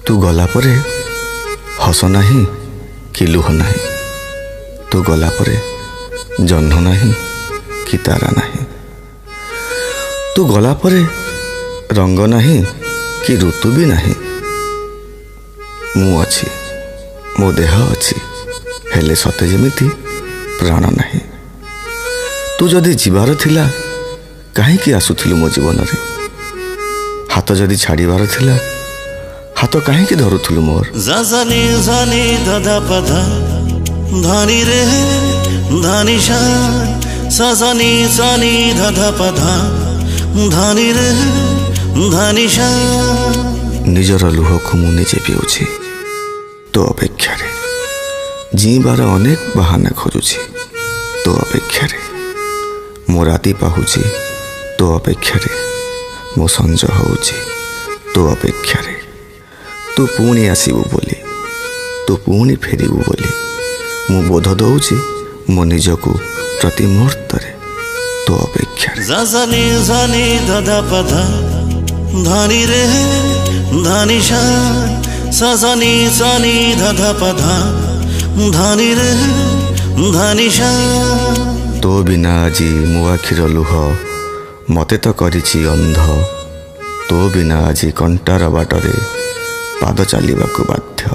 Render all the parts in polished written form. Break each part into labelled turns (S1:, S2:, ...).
S1: तू गला परे हस नहीं कि लुह नहीं, तू गला परे जह्न नहीं कि तारा नहीं, तू गला परे रंग नहीं कि ऋतु भी नहीं। मु अच्छी मो देह अच्छी हेले सते जेमिति प्राण नहीं। तू जदि जीवार थिला काहींकि आसुथिलु मो जीवन रे, हाथ जदि छाड़ीबार थिला हाथ काहींकि धरुथिलु मोर।
S2: जानी जानी दादा पधा धानी रे धानी शा सानी सानी दादा पधा धानी रे धानी शा।
S1: निजर लुह को मु निजे पिउछि तो अपेक्षा रे, जीवार अनेक बहाना खोजुछि तो अपेक्षा रे, मो राति पाहुछि तो अपेक्षा रे, मो संज होउछि तो अपेक्षा रे। तू पुणी आसबु बोली, तू पुणी फेरबु बोली मु बोध दउछि मो निजकु प्रति मुहूर्त रे तो अपेक्षा रे।
S2: जानी जानी दादा पधा धानी रे धानी शा सानी सानी दादा पधा धानी रे धानी शा।
S1: तो बिना आजी मो आखिर लुह मते तो करिछि अंध, तो बिना आजी कंटार बाटरे पाद चलिबाकु बाध्य।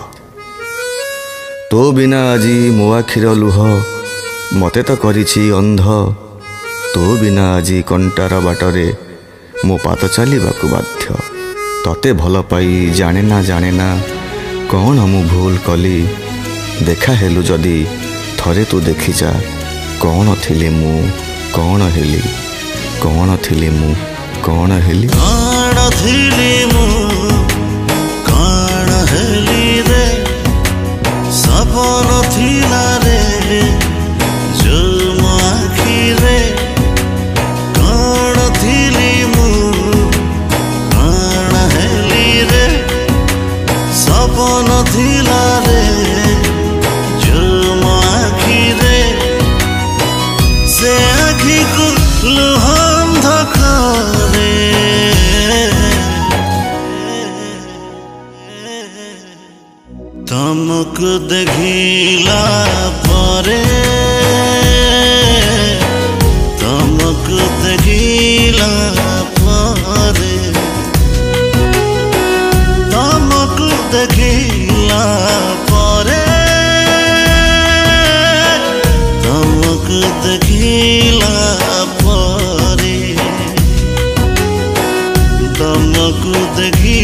S1: तो बिना आजी मो आखिर लुह मते तो करिछि अंध, तो बिना आजी कंटार बाटरे मो पाद चलिबाकु बाध्य। तते भल पाई जाने ना कौन मु भूल कली, देखा हेलु जदि थरे तू देखी जा कौन थिली मु कौन हेली, कौन थिली मु कौन हेली।
S2: कौन थिली मु कौन हेली रे, सपन थिला रे जो मो आखि रे। कौन थिली मु कौन हेली रे, सपन थिला रे जो मो आखि रे। से आखि को लुह अंधकारे तमक देखिला परे, तमक देखिला परे, तमक देखिला परे, तमक देखिला परे, तमक देखी